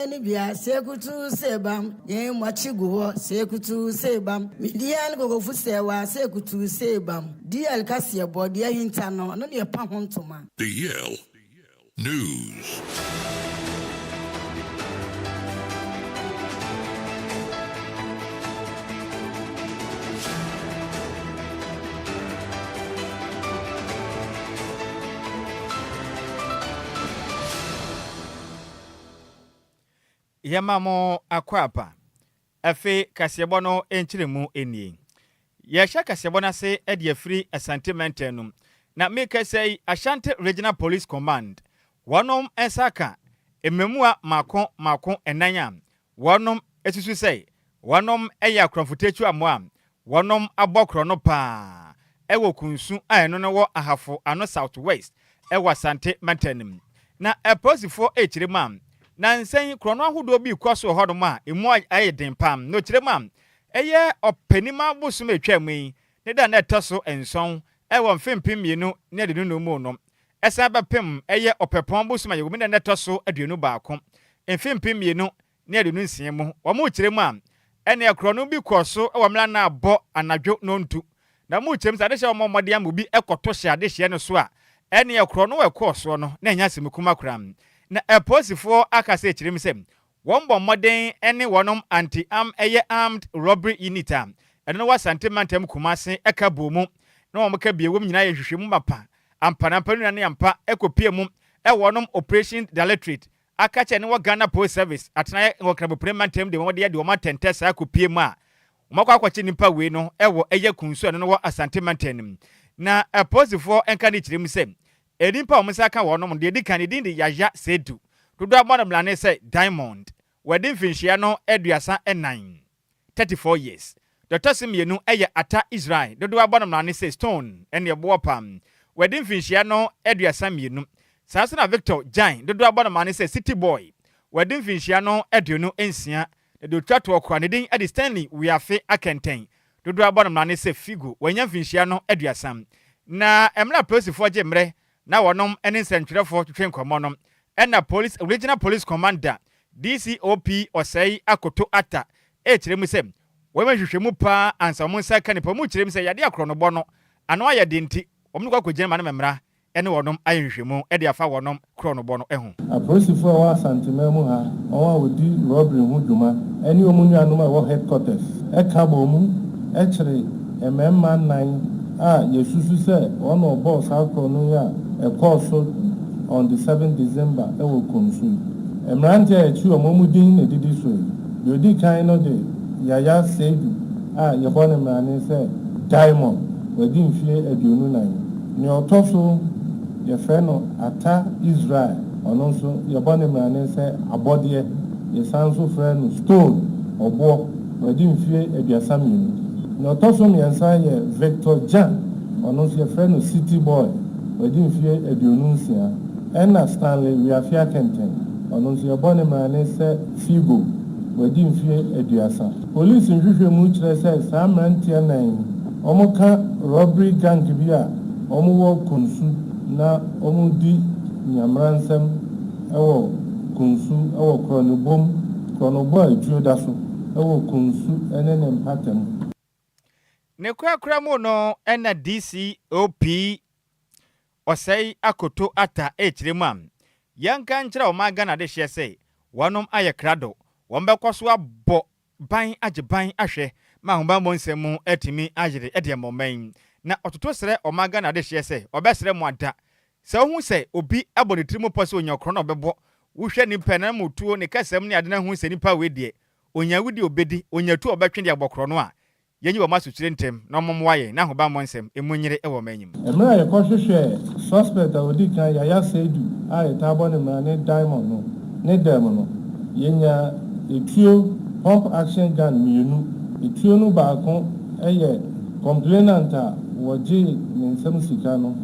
Bia sekutu sebam ye mwachigo sekutu sebam midian go fu sewa sekutu sebam DL kasie body hinta no ne pa hontoma DL News. Yamamo akwapa afe kasebo no enchiremu enie yesha kasebo na se ede free asante mentenum na make say Ashanti Regional Police Command wonom ensaka ememua mako enanya wonom esusu say wonom eya kromfutechu amoa wonom abokro no pa ewo kunsu eno no wo ahafo ano southwest ewa asante mentenum na eposifo echirema na nsen krono ahodo bi kwaso hodom a emu ayeden pam no kirema eye opanima bosum atwam yi ne da na taso enson ewo mfempem mienu ne de no mu no esa bepem eye opepon bosum ayego me na taso aduonu baako mfempem mienu ne de no nsie mu wo mu kirema ene krono bi kwaso ewo mla na abo anadwo no ntu na mu kirem sade hye wo mmode am bi ekoto hye ade hye no so a ene krono we kwaso no na nya semekuma kram na eposifo akase chirim sem wombo moden ene wonom anti-arm armed robbery unit eno wa sentimentem kumase ekabomu na womka biewom nyina ye hwehwemu mapa ampanapanu na ampa ekopie mu wonom operation directorate akache ne wa Ghana Post Service atena wokrabo prementem de wode de woma tentesa akopie mu a womakwa akwache nipa we no ewo eye kunsu eno wa asentimentem na eposifo enka ne chirim sem edimpa omusaka wonom de dikan din de yaya sedu dodo abona mlane say diamond wedding finchia no eduasa enan 34 years Dr. Simienu eye ata Israel dodo abona mlane say stone ene ebo pam wedding finchia no eduasa mienu sanso na Victor Jan dodo abona mlane say city boy wedding finchia no eduno ensia de twato okwa ne din edi Stanley we afe akenten dodo abona mlane say figo wanya finchia no eduasa na emla prosifo gemre na wonom ene sentwerefo twetwen komonom ena police regional police commander DCOP osei akoto ata ekiremu sem wemehwehwemu pa ansamu nsaka ne pamu kiremu se yade akro no bono ano ayade nti omnu kwa kogena ma na memra ene wonom ayehwehwemu ede afa wonom kro no bono ehu aposifo wa santimemu ha owa wodi robbery hu dwuma ene omunu anoma wo headquarters ekabo mu ekire ememma nan yesusu se ono boss akro no ya ekoso on the 7th December ewo konsu emrante echi omomudin na didi so yodi kan no de yaya sedu yebone mrane se diamond wadi mfie aduonu nan ne otoso ye fe no ata Israel ono so yebone mrane se abodie ye sanso fe no stone obo wadi mfie aduasa mienu ne otoso miensa ye Victor Jan ono so ye fe no city boy wadi mfie aduonu nsia ena Stanley we afia kenten ono so yebone mrane se figo wadi mfie aduasa police nhwehwe mu kire se samrantia nan omoka robbery gang bi a omowo kunsu na omudi nyamransam ewo kunsu ewo kronobom Adjoa daso ewo kunsu ene ne mpatam ne kwakra mu no ena DCOP osei akoto ata echiremam yanka nkyira o magana de hye sei wonom aye krado wombekwaso abo ban agiban ahwe ma homba monsemu etimi agire ede momen na ototo sere o magana de hye sei obesere mu ada se hu sei obi abonitrimu pose onyokro na obebo wohwe ni pena mutuo ne kasem ne ade na hu se nipa wedie onyawudi obedi onyatu obetwe de agbokro no a yenyi wo masukire ntem na momwaye na hoba monsem emunyire ewo manyim emra ye kohwehwe suspect odi kan yaya sedu tabo ne mrane diamond no ne dem no yenya etuo pump action gun mienu etuo no baako eye complainant woje ne nsem sika no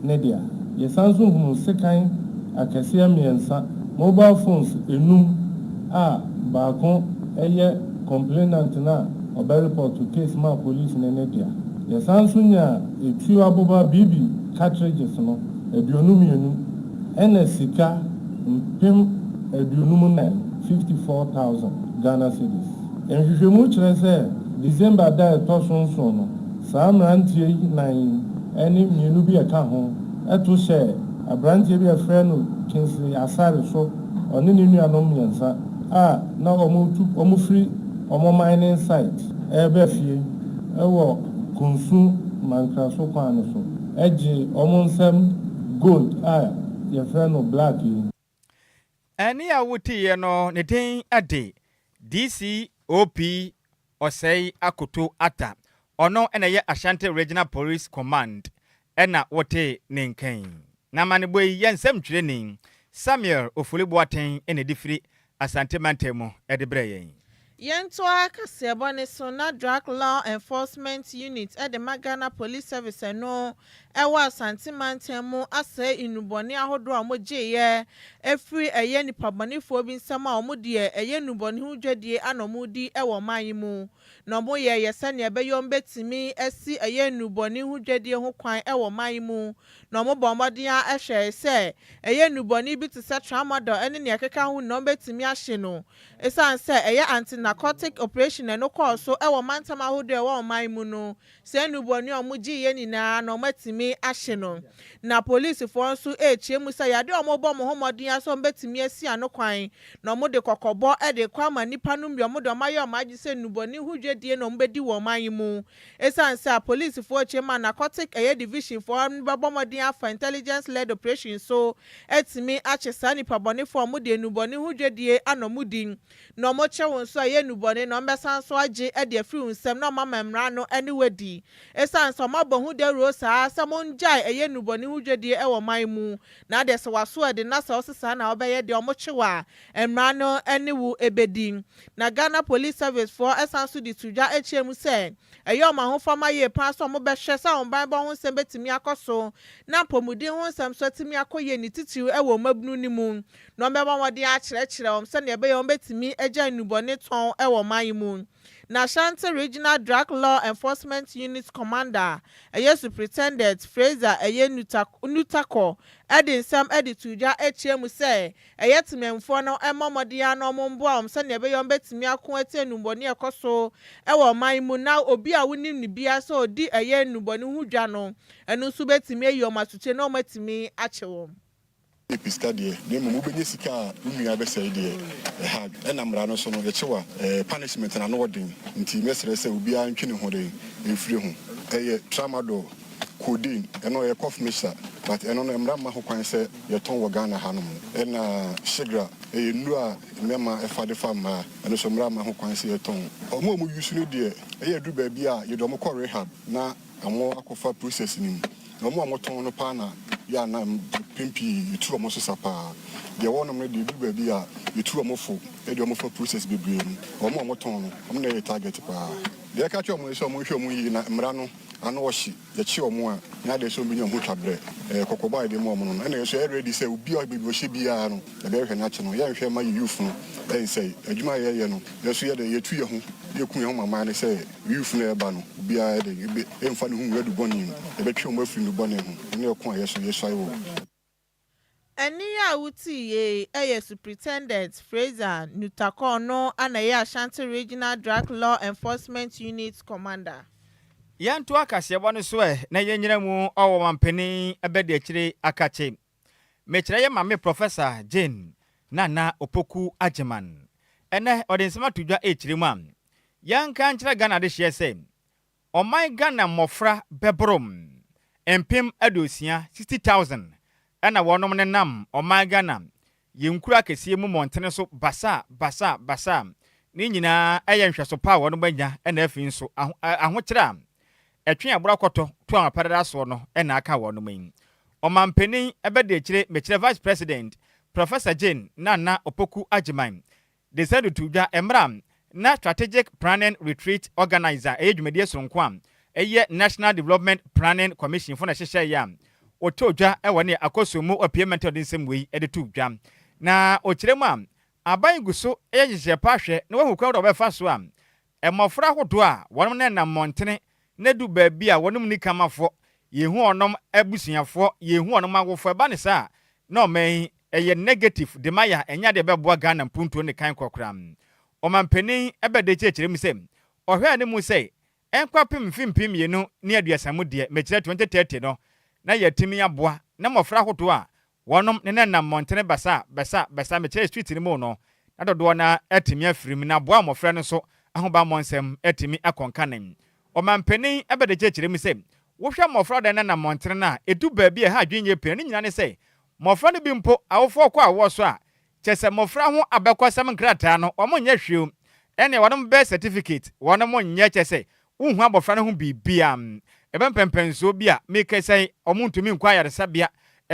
ne dia ye sanso hunu sekan akasia miensa mobile phones enum baako eye complainant na oba report to case ma police ne dia ye sanso nya etuo aboba bibi cartridges no aduonu mienu ene sika mpem aduonu mu nan 54,000 Ghana cedis. Nhwehwɛmu kyerɛ sɛ December da ɛtɔ so nson no saa mmeranteɛ yi nan ɛne mmienu bi ɛka ho ɛto hyɛ aberanteɛ bi ɛfrɛ no Kinsley Asare so ɔne ne nuanom mmiɛnsa a na ɔmo firi ɔmo mining site ɛbɛ fie ɛwɔ Kunsu Mankraso kwan no so ɛgye ɔmo nsɛm gold a yɛfrɛ no black yi. Ɛne a wotiɛ no ne den ade DCOP Osei Akoto Ata ɔno ɛna yɛ Ashanti Regional Police Command ɛna wote ne nkan. Na mane boy yɛnsɛm twerɛni Samuel Ofoliboaten ɛna difiri Asante Mantemu ɛde brɛ yɛn. Yentoa kasebone so na Drug Law Enforcement Unit at the Magana Police Service no ewa Santimantemu ase inuboni ahodo amoje efri eye ni pabonifo bi nsama omudie eye nuboni hudwedie anomudi ewo mayimu no mo ye yesane ebeyo mbetimi esi eye nuboni hudwedie ho kwan ewo mayimu no mo bomodia ehwe se eye nuboni bi to se tramadol ene ne akeka ho no mbetimi ahye no esan se eye anti-narcotic operation no call so ewo mantama ahodo ewo mayimu no se nuboni omuji ye nyina no matimi ahye no na police for nso echiemu say yade omobo mo homodin aso mbetimi asi anokwan na mo de kokobo e de kwama nipa no mbio mo de maye omaji se nuboni hudwedie no mbedi wo mayimu esan say police for chema narcotic eye division for mbabomodin afa intelligence led operation so etimi achesa nipa bone for mo de nuboni hudwedie anomudin no mo chewo nso eye nuboni no mbesan so agye e de afiri unsem no mama mra no anywedi esan so mabo hu de rosa monjai eye nuboni hudwedie ewo maimu na de se waso e de na se osesa na obeye de omochewa emra no aniwu ebedi na Ghana Police Service for esanso di tuja echiemu se eye omahofama ye pan so mo behwe sa onban bo ho nsem betimi akoso na pomudi ho nsem so timi akoye ni titiw ewo mabnu ni mu no mbeba wode a kyerɛkyerɛ om se ne ebeye betimi agya nuboni ton ewo maimu na Ashanti Regional Drug Law Enforcement Unit Commander eye Superintendent Fraser eye Nutako edinsam edituja echiemu se eye timemfo no emomodia no momboa se ne ebeye betimi akon ate nuboni ekoso ewo maimu na obi a wonim ni bia so odi eye nuboni hudwa no enu nso betimi eyi omatuche no matimi achewo Pista de name mu benye sika nua be say de ha na mra no so no yechewa punishment na no wodin nti mesere se obi a ntwe ne ho de efiri ho tramadol codeine eno ye cough mixture but eno no mra ma ho kwan se ye ton wo Ghana hanom na shigra nu a mema efade fama eno so mra ma ho kwan se ye ton omo use no de du ba bi a ye do mo call rehab na amo akofa process nim omo ton no pa na ya na pimpi yitu omo so sapa de wonom no de du ba bi a yitu omo fo e de omo fo process bebre omo ton no omo na ye target pa de ka che omo so omo hwe omo yi na mra no ano wohye ye che omo a na de so menya ho twabre kokoba de mo omo no na ye so ready say obi o bebi o hye bia no de be hwe na che no ye hwe ma youth no den say adwuma ye no ye so ye de ye tu ye ho ye kun ye ho mama ne say youth no e ba no bia de be emfa no hu wedu boni e be twe omo afiri no boni ho ne ko ye so ayo eni ya wuti ye eye Superintendent Fraser Nutako no anaye Ashanti Regional Drug Law Enforcement Unit Commander yanto akasebo no so na yenyina mu owo mampeni abede akire akache mekire ye mame Professor Jane Nana Opoku Agyman ene odensema tudwa ekire mu am yanka nkire Ghana de hye se oman Ghana mofra bebrom empem adosia 60,000 ena wonom ne nam oman Ghana yenkura kesie mu montene so basa ni nyina eye nhweso pa wonom banya ena afi nso ahokira etwe abura koto to amadada so no ena aka wonom yin omampeni ebede akire mekire Vice President Professor Jane Nana Opoku Agyman decided to ja emram na Strategic Planning Retreat Organizer ejumedie sonkwa eye National Development Planning Commission for na hyehyɛ ya otodwa ewone akosomu opiement odinsem wei edetu dwa na okiremu am aban guso eyehye pahwe na wahu kwa do befa so am emofra hodo a wonom na nam montene na du ba bi a wonom ni kamafo yehu onom abusuafo yehu onom agofo ba ne sa na oman negative de maya enya de beboa Ghana mpuntuo ne kan kokram omampeni ebede chechire mu sem ohwe ne mu sei enkwapem fimpim yenu ne aduasamu de mekire 2030 no na yatimi aboa na mofra hoto a wonom ne nam montene basa mekire street ni mu no na dodo na atimi afirim na aboa mofra no so ahoba monsem atimi akonkanen omampeni ebede chechire mu sem wohwa mofra de na montene na edu baabi ha adwenye pe ne nyina ne sei mofra ne bi mpo awofo kwa awo so a chese mofra ho abekwasam nkrata no omonye hwem ene wonom be certificate wonom nye chese unhu abofra ne ho bibia ebempempenso bia make say omuntumi Enquires sabia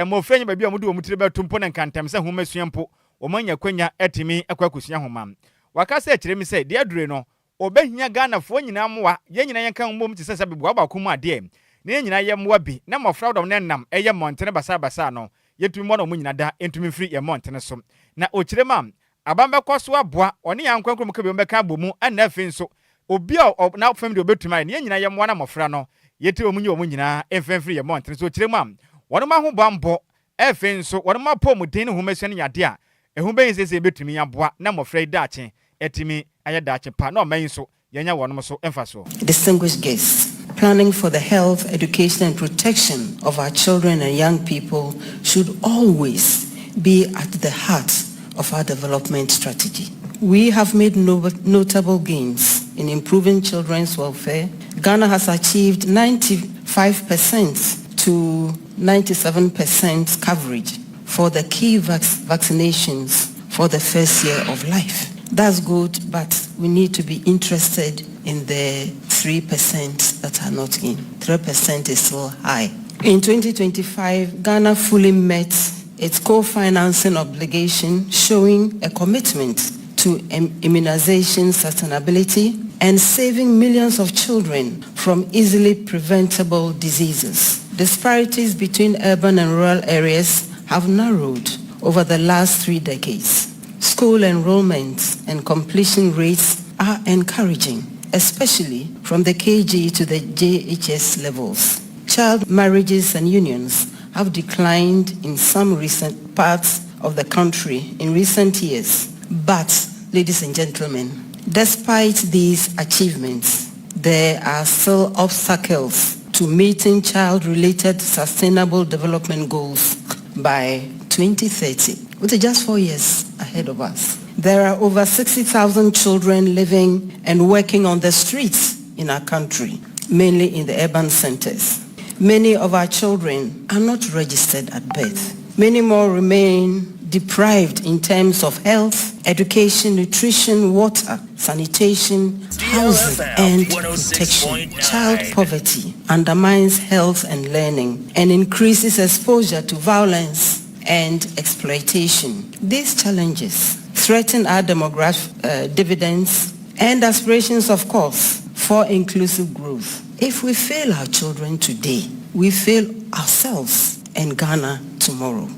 mofra nya baabi a mudu omutire betumpo ne nkantem se ho masuampo omanya kwanya atimi akwakusua homa wakasa akire mi say de adure no obehia Ghana fo nyina moa ye nyina yenka mbom ti sesa bibu abakomu ade ne nyina ye moa bi na mofra dom ne nam eye montene basa no yetumi mo no nyina da entumi free ye montene so na okirema abambe kwaso aboa one yankwankrom ka bi mbeka bomu ana afi nso obi a na family obetuma ne nyina ye moa na mofra no yeti omunyi omunyina enfree ye montene so okirema wone ma ho bambo afi nso wone ma pom den ne ho masua ne yade a ehu ben sese betumi aboa na mofra dache etimi aye dache pa na o man so yenya wonom so emfa so. Distinguished guests, planning for the health, education and protection of our children and young people should always be at the heart of our development strategy. We have made notable gains in improving children's welfare. Ghana has achieved 95% to 97% coverage for the key vaccinations for the first year of life. That's good, but we need to be interested in the 3% that are not in. 3% is still high. In 2025, Ghana fully met its co-financing obligation, showing a commitment to immunization sustainability and saving millions of children from easily preventable diseases. Disparities between urban and rural areas have narrowed over the last 3 decades. School enrollment and completion rates are encouraging, especially from the KG to the JHS levels. Child marriages and unions have declined in some recent parts of the country in recent years. But, ladies and gentlemen, despite these achievements, there are still obstacles to meeting child-related sustainable development goals by 2030, which is just 4 years ahead of us. There are over 60,000 children living and working on the streets in our country, mainly in the urban centers. Many of our children are not registered at birth. Many more remain deprived in terms of health, education, nutrition, water, sanitation, housing, and protection. Child poverty undermines health and learning and increases exposure to violence and exploitation. These challenges threaten our demographic dividends and aspirations, of course, for inclusive growth. If we fail our children today, we fail ourselves and Ghana tomorrow.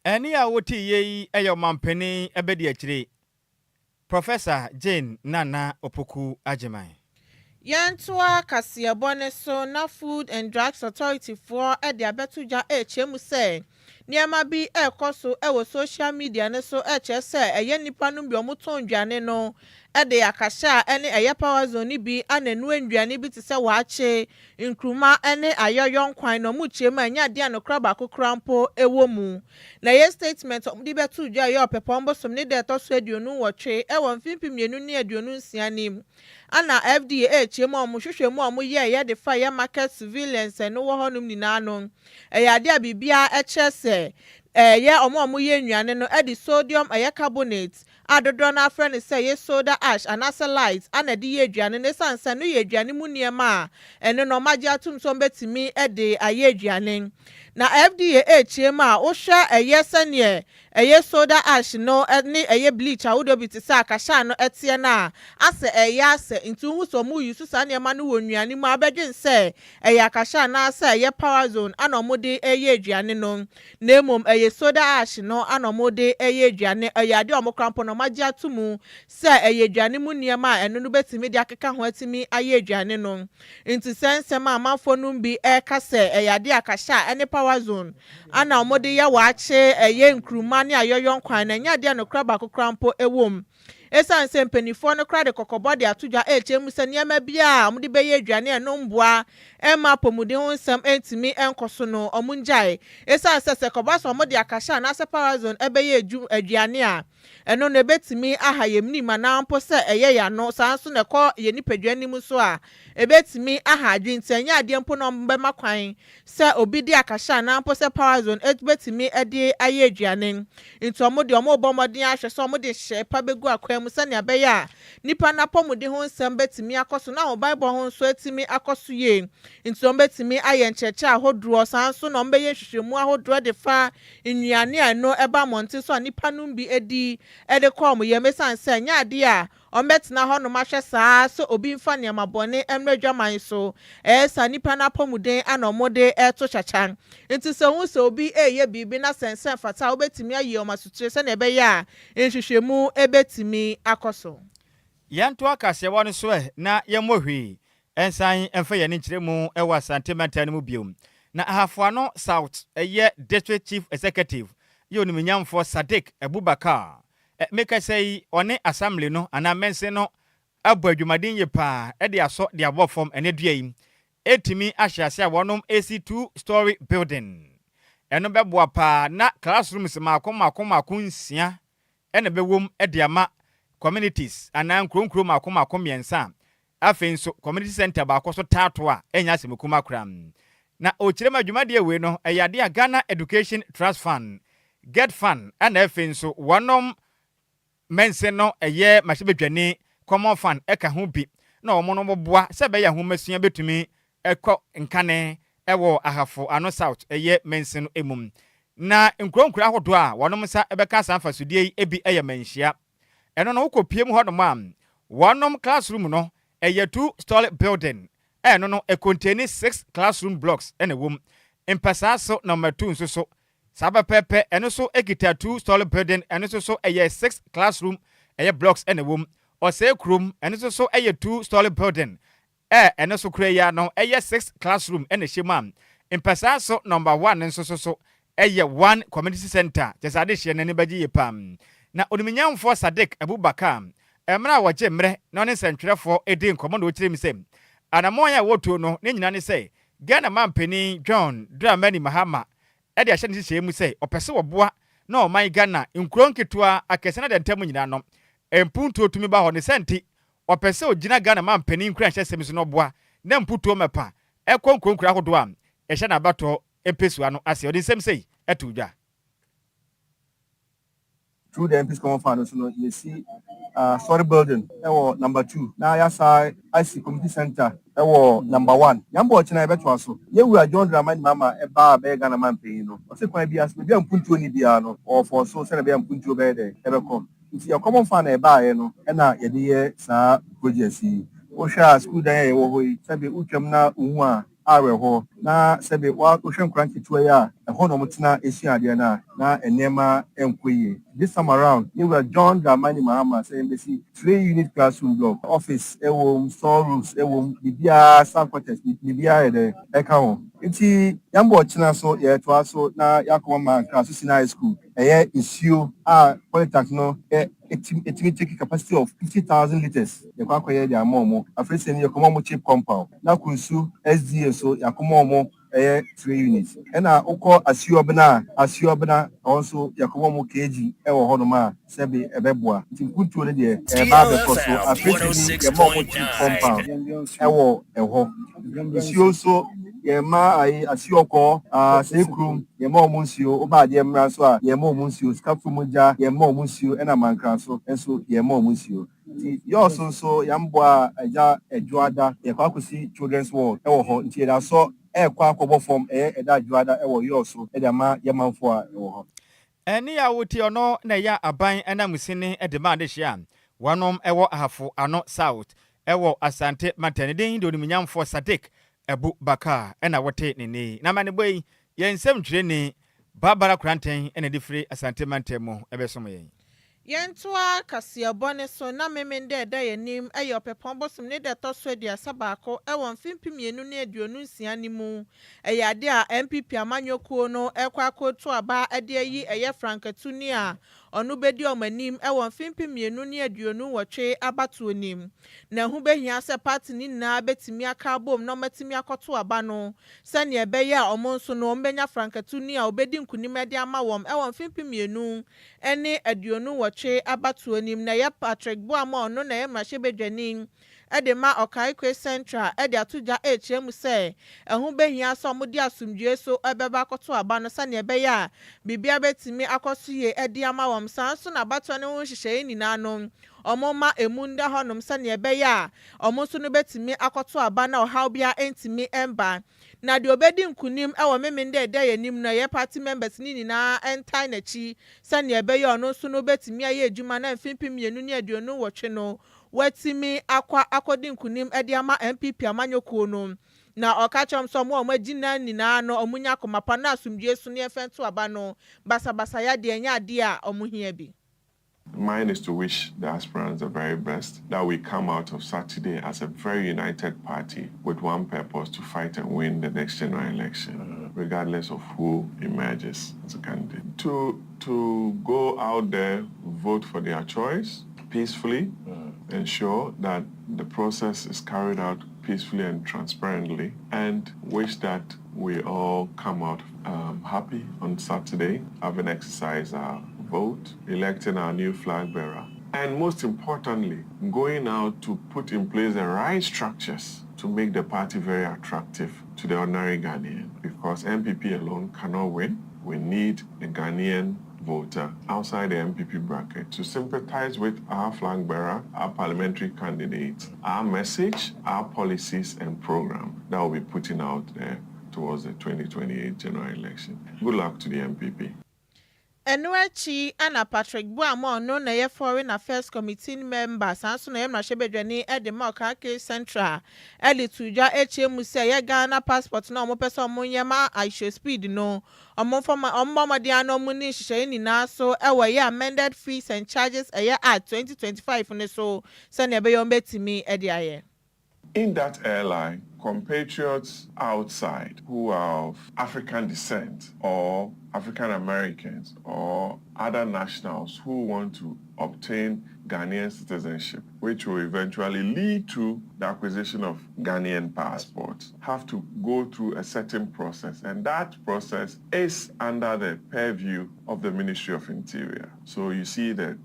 Eni a woti ye eyo mampeni ebedi akire Professor Jane Nana Opoku Agyemai. Yantua Kasiabone so na Food and Drugs Authority for edi abetuja chemu se niama bi ekoso ewo social media ne so se eye nipa no bi omuton dwane no ede akasha ene eye power zone bi anenu ndwane bi te se waache nkruma ene ayoyon kwan no mu chema anya de anokra ba kokrampo ewo mu na ye statement omdi betu dwa ye opepombo somne de to so aduonu wotwe ewo mfimpimienu ne aduonu nsianim ana FDA chema omuhwehwemu omuye de fa ye market surveillance no wo honum nyina no ade abibia echese ye omuye nnuane no edi sodium carbonate adodo na afre ne say ye soda ash anase light anadi ye aduane ne sansa no ye aduane mu niema eno no magye atum so betimi ede aye aduane na FDA chema wo hwe eye sene eye soda ash no ne eye bleach awodo bi te sa akasha no etie na ase eye ase ntu hu so mu yusu sa niema no wonnuane mu abedwen se eye akasha na ase eye power zone ana omode eye aduane no na emom ɛyɛ soda ash no anomode ɛyɛ aduane ɛyɛ ade omokrampo no magye atumu sɛ ɛyɛ aduane mu nneɛma a ɛno no betimi de akeka ho atimi ayɛ aduane no nti sensɛm a amanfo no bi ɛka sɛ ɛyɛ ade akahya ɛne power zone ana omode yɛ waakye ɛyɛ nkruma ne ayɔyɔ nkwan na nya ade no kra ba kokrampo ɛwom esan se mpanifo no kra de kokobɔ de atodwa ɛkyɛ mu sɛ nneɛma bia a omde bɛyɛ aduane ɛno mboa ɛma pomudi ho nsɛm ɛntimi ɛnkoso no ɔmunjae esan sɛ kɔba so omode akahya na sɛ power zone ɛbɛyɛ aduane a ɛno no ebetimi aha yemni manampo sɛ ɛyɛ ya no sanso ne kɔ yɛ nipadwane mu so a ebetimi aha adwintanya ade mpo no mbɛma kwan sɛ obi de akahya na mpo sɛ power zone ebetimi ɛde ayɛ aduane nti omode omobɔmɔden ahwɛ sɛ omode hyɛ pa begu akwan mu sɛ ne abɛyɛ a nipa na pomudi ho nsɛm betimi akɔso na Bible ho nso etimi akɔso ye nti ombetimi ayɛ nkyɛkyɛ ahodoro sanso na ombɛyɛ hwehwɛmu ahodoro de fa nnuane a no ɛba monte so a nipa no bi edi ɛde kɔ mo yɛ mesan sɛ nya ade a ɔmbɛtena hɔ no mahwɛ saa so obi mfa nneɛma bɔne ɛmrɛdwaman so ɛsa nipa na pomuden ana ɔmode ɛto kyakyan nti sɛ hu sɛ obi ɛyɛ bibi na sɛnsɛn fata obetimi ayi ɔmasutire sɛ na ɛbɛyɛ a nhwehwɛmu ebetimi akɔso yanto akase wɔ no so na yɛmmɔ hwee ɛnsan ɛmfa yɛne nkyerɛ mu ɛwɔ asante manta no mu biom na ahafoano south ɛyɛ district chief executive yɛ onimnyamfo Sadiq Abubakar meka say one assembly no ana mense no abo adwumaden ye pa e de aso de abofom ene dua yi etimi ahyase a wonom AC2 story building eno beboa pa na classrooms makoma nsia ene bewom e de ama communities ana nkronkro makoma miensa afen so community center ba akoso tato a enya semekuma kram na ochirema adwumade we no eyade a Ghana Education Trust Fund get fund ana afen so wonom mense no eye mahyebedwane common fund eka ho bi na omo no boboa se be ya ho masua betumi ekọ nkane ewo ahafo ano south eye mense no emum na nkronkura hodo a wonom sa ebeka sanfa sudie ebi eye manhia eno no wokopie mu hodo ma wonom classroom no eye 2-story building eno no e contain 6 classroom blocks ene wom empasa so number 2 nso so Saba pepe eno so ekita 2-story building eno so eye 6 classroom eye blocks ene wom ose krum eno so eye 2-story building eno so kura ya no eye 6 classroom ene hyemam empasa so number 1 nso so eye 1 community center jesade hye nani baji yepam na onimnyamfo Sadiq Abubakar emra waje mre na ne sentwerefo edi nkomo na okire mi sem anamon ya woto no ne nyina ne se Ghana mampeni John Dramani Mahama ede ahye ne hye mu se opese woboa na oman Ghana nkronketwa akese na de ntam nyina no empunto otumi ba ho ne senti opese ogina Ghana mampeni nkran hye sem so no boa na mputo mepa ekonkronkura hodo am ehye na bato empesua no ase odi sem sei etudwa through the MP's Common Fund, so you see story building, number 2. Now, yes, I see community center, number 1. Yambo China beto so. Ye we are John Dramani Mama e ba be Ghana man pay no. O se kwan bia so bia mpuntu oni bia no or for so se bia mpuntu be de e be come. If your common fund e ba ye no e na ye de ye sa project yi. O sha school dan ye wo hoyi se be utwam na uhu a awe ho na se be wa o hwe nkran ketua ya e ho no mutena esua ade na enema enkoye. This time around, you were John Dramani Mahama saying they see 3-unit classroom block, office, storerooms, Libya, Southwest, Libya, the Ekao. It's Yambo China so, yeah, to also now Yakoma class in high school. Issue polytechno, it will take a capacity of 50,000 liters. The Quakoya, the Amomo, a friend saying Yakomo chip compound. Now Kunsu, SDA, so Yakomo. 3 units. And oko asiobana also yakomo keji ewo honoma sebe ebeboa. Ntimpuntu ne de ba be koso afetini ye mo compound ewo isio so ye ma ai asioko sekrum ye mo munsio oba de mra so a ye mo munsio skafu moja ye mo munsio ena mankan so enso ye mo munsio. You also so yamboa Adjoa ye kwakusi children's world ewo ho nti da so kwa akobo form Adjoa ewo yo so edama yemanfo a ewo ho eni ya wuti ono na ya aban enamusini edema de hia wanom ewo ahafo ano south ewo asante matane den de onimnyamfo Sadiq Abubakar ena wote nene na mane boy yensem twire ni Barbara Kranten ene difri asante mantemo ebesom yen. Yentoa Kasiabone so na memende da yanim eyo pepon bosom ne de to so aduasa baako ewon fimpimienu ne aduonu nsia ni mu eyade a MPP amanyokuo no ekwa akoto aba ade yi eye Frankatuni a onu bedi omanim ewon fimpimienu ne aduonu wotwe abato nim na hu behia se party ni na betimi aka bom no matimi akoto aba no se ne ebeye a omo nso no mbenya Frankatuni a obedi nkunim de ama wom ewon fimpimienu ene aduonu che abatuonim na ya Patrick Boamo no na emrahye bedwanin ede ma Okaikwe Central ede atuja echiemu se ehun behia so modi asumdue so ebeba akoto aba no sane ebeya bibia betimi akosoye ede ama wom sanso na abato ne ho hyehyeye nyina no omoma emunda honom sane ebeya omonso no betimi akoto aba na ohaw bia entimi emba na de obedi nkunim ewo memende ede yanim na ye party members ni nyina entai na chi sane ebeya ono so no betimi aye adwuma na mfimpimienu ne aduonu wotwe no watimi akodi nkunim ede ama MPP amanyokuo no na okachom so mo magina nyina no omunya komapa na asumdue so ne efento aba no basabasa ya de anya ade a omuhia bi. Mine is to wish the aspirants the very best, that we come out of Saturday as a very united party with one purpose, to fight and win the next general election, regardless of who emerges as a candidate. To go out there, vote for their choice peacefully, ensure that the process is carried out peacefully and transparently, and wish that we all come out happy on Saturday, having exercised our vote, electing our new flag bearer, and most importantly, going out to put in place the right structures to make the party very attractive to the ordinary Ghanaian, because MPP alone cannot win. We need a Ghanaian voter outside the MPP bracket to sympathize with our flag bearer, our parliamentary candidates, our message, our policies and program that we'll be putting out there towards the 2028 general election. Good luck to the MPP. Enuachi ana Patrick Boamo no na ye Foreign Affairs Committee member sanso na ye mrahye bedwani ede ma Okaikwe Central eli tuja HM se ye Ghana passport na omo pese omo nyema aisho speed no omo forma omo madian no mu ni hyehyeye nyina so ewo ye amended fees and charges eye at 2025 ne so se na be yo betimi ede aye. In that airline, compatriots outside who are of African descent or African Americans or other nationals who want to obtain Ghanaian citizenship, which will eventually lead to the acquisition of Ghanaian passports, have to go through a certain process, and that process is under the purview of the Ministry of Interior. So you see that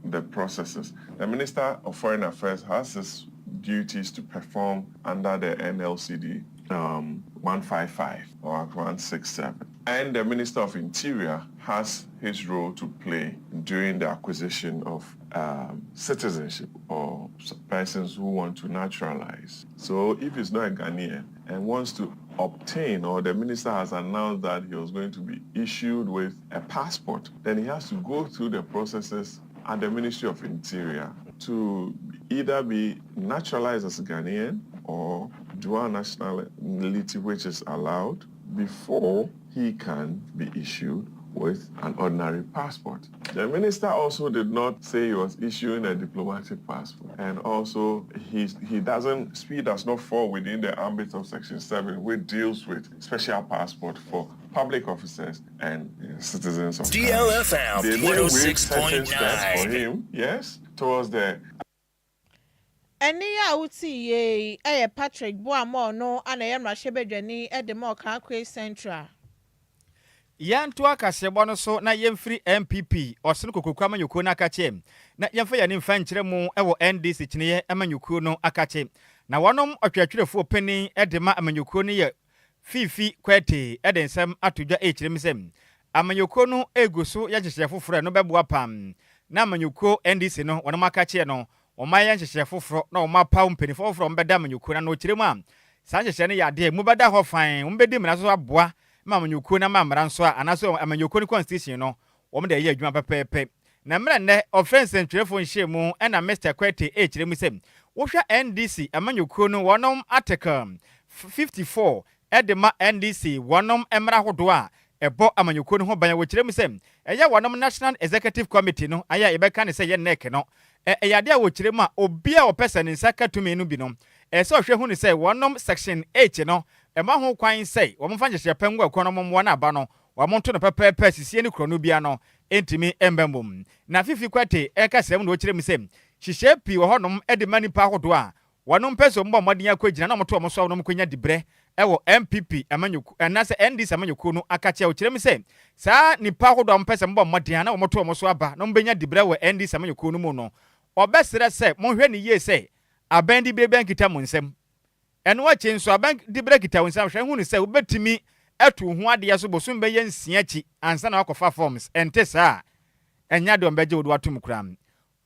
the processes. The Minister of Foreign Affairs has this duties to perform under the NLCD 155 or 167. And the Minister of Interior has his role to play during the acquisition of citizenship or persons who want to naturalize. So if he's not a Ghanaian and wants to obtain, or the minister has announced that he was going to be issued with a passport, then he has to go through the processes at the Ministry of Interior to either be naturalized as a Ghanaian or dual nationality, which is allowed, before he can be issued with an ordinary passport. The minister also did not say he was issuing a diplomatic passport, and also he does not fall within the ambit of Section 7, which deals with special passport for public officers and citizens of DLFM 106.9 for him, yes, towards the Eni ya uti ye Patrick Boamo no ana ye mrahye bedwani ede ma Okaikwe Central. Yanto akasebo no so na yemfiri MPP osene kokokwa amanyukuo na akache na yemfa ya ne mfa nkyere mu ewo NDC kyineye amanyukuo no akache na wonom otwatwerefo penin ede ma amanyukuo no ye fifi kwete ede nsem atodwa ekyiremsem amanyukuo no eguso ya hyehyɛ foforo no beboa pam na amanyukuo NDC no wonom akache no omaya hyehyɛ foforo na omapaw mpenifo foforo mbeda amanyukuo na no kyiremu a saa hyehyɛ no yade mu beda ho fan mbedi mena so aboa amanyukuo na mamra nso a anaso amanyukuo ni constitution no wom de ye adwuma pepepe na mra ne offense ntwerefo nhyiemu na Mr. Kwete ekyiremu sem wohwa NDC amanyukuo no wonom article 54 edema NDC wonom emra hodo a ebo amanyuko no ho ban wo kyerɛ mu sɛ ɛyɛ wɔnom National Executive Committee no aya ebɛka ne sɛ yɛ nek no ɛyade a wo kyerɛ mu a obi a opɛsɛ ne nsa ka tumi no bi no ɛsɛ ɔhwɛ hu ne sɛ wɔnom section 8 no ɛma ho kwan sɛ wɔn fa nhyɛ pangu akɔ no mo na aba no wɔn to no pɛpɛpɛ sisie ne kuro no bia no entimi embembom na fifi kwate ɛka sɛm no wo kyerɛ mu sɛ hyehyɛ pi wɔ hɔnom ɛde mani pa hodo a wɔnom pɛso mbɔ mmɔden akɔgyina na ɔmoto ɔmo so wɔnom konya dibrɛ ɛwɔ MPP amanyuku ɛnase NDC amanyuku no akakyɛ wo kyerɛ mu sɛ saa nipa hodo ɔmo pɛso mbɔ mmɔden na ɔmoto ɔmo so aba na mbenya dibrɛ wɔ NDC amanyuku no mu no ɔbɛsrɛ sɛ monhwɛ ne yie sɛ abɛn di bɛbɛn kita mo nsɛm ɛno akyi nso abɛn di brɛ kita wo nsɛm hwɛ hu ne sɛ wobɛtumi ɛto ho adeɛ so bosom bɛyɛ nsia akyi ansa na wakɔfa forms ɛnte saa ɛnya de ɔmbɛgye wo do atom kram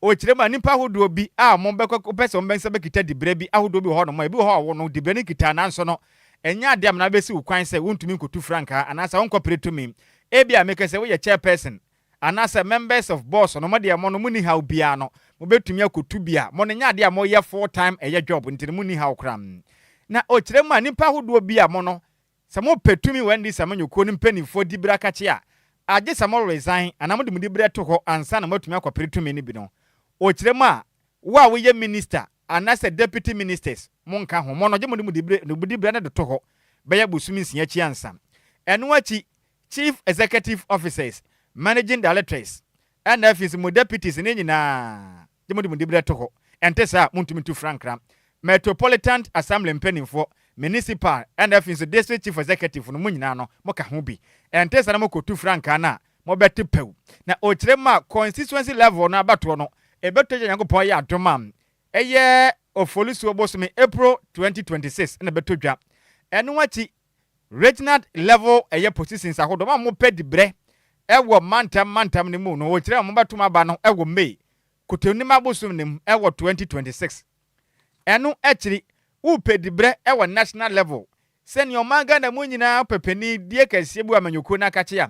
o kyerɛ ma nipa ahodoɔ bi a mo bɛkɔ pɛsɛ ɔmbɛnsa bɛkita dibrɛ bi ahodoɔ bi hɔ no mo ebi hɔ wɔ no dibrɛ ne kita nanso no ɛnya ade am na bɛsi wo kwan sɛ wontumi nkotu franka anasa wonkɔpere tumi ebi a meka sɛ woyɛ chairperson anasa members of boss no mo de mo no muni haw bia no mo betumi akotu bia mo ne nya ade a mo yɛ full time ɛyɛ job ntini muni haw kram na o kyerɛ ma nipa ahodoɔ bi a mo no sɛ mo petumi wɛndi sɛ manyuko ne mpanimfoɔ dibra kakye a agye sɛ mo resign anamo de mo dibra to hɔ ansa na motumi akɔpere tumi ne bi no o kyerɛ ma wo a woyɛ minister anasa deputy ministers mo nka ho mo no gye mo de mo dibra ne de to hɔ bɛyɛ busumi nsia akyi ansa ɛno akyi chief executive officers managing directors and office mo deputies ne nyinaa gye mo de mo dibra to hɔ ɛnte saa montumi tu frankra metropolitan assembly mpanimfoɔ municipal and office district chief executive no mo nyinaa no mo ka ho bi ɛnte saa na mo kotu franka na mo bɛte pew na o kyerɛ ma constituency level na abato no ebeto gye Nyankopɔn yɛ adoma ɛyɛ ofolisuo bosome April 2026 na beto dwa ɛno akyi regional level ɛyɛ positions ahodo ma mo pɛ dibrɛ ɛwɔ mantam ne mu no o kyerɛ mo bato aba no ɛwɔ May kotonim abosom ne mu ɛwɔ 2026 ɛno akyiri upe dibrɛ ɛwɔ national level sɛnea ɔmanga na mu nyinaa pepani die kɛseɛ bu amanyuko na akakyɛ a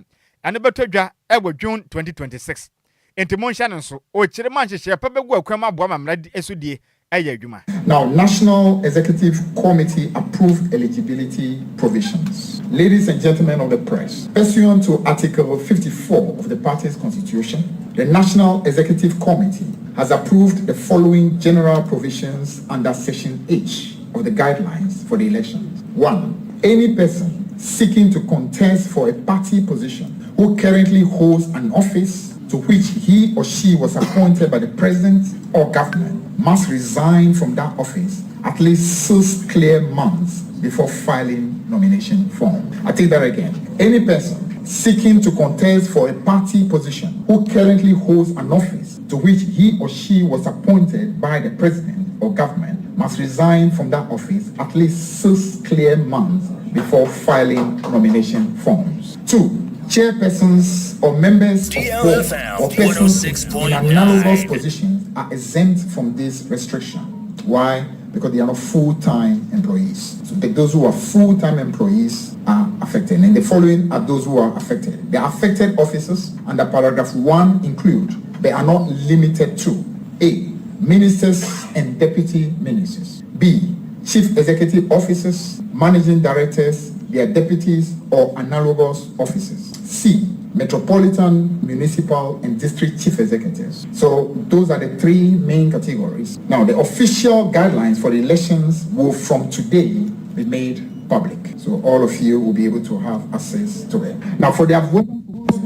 ɛno beto dwa ɛwɔ June 2026 enti monhya no nso o kyerɛ man hyehyɛ pa bɛgu akwam aboa mamra esudie ɛyɛ adwuma. Now, National Executive Committee approved eligibility provisions. Ladies and gentlemen of the press, pursuant to Article 54 of the party's constitution, the National Executive Committee has approved the following general provisions under Section H of the guidelines for the elections. 1. Any person seeking to contest for a party position who currently holds an office to which he or she was appointed by the president or government must resign from that office at least 6 clear months before filing nomination form. I take that again. Any person seeking to contest for a party position who currently holds an office to which he or she was appointed by the president or government must resign from that office at least 6 clear months before filing nomination forms. 2. Chairpersons or members of board or persons in analogous positions are exempt from this restriction. Why? Because they are not full-time employees. So those who are full-time employees are affected. And the following are those who are affected. The affected officers under paragraph 1 include, but are not limited to: A. Ministers and deputy ministers. B. Chief executive officers, managing directors, their deputies or analogous officers. C. Metropolitan, municipal, and district chief executives. So those are the 3 main categories. Now, the official guidelines for the elections will from today be made public. So all of you will be able to have access to it. Now, for the voters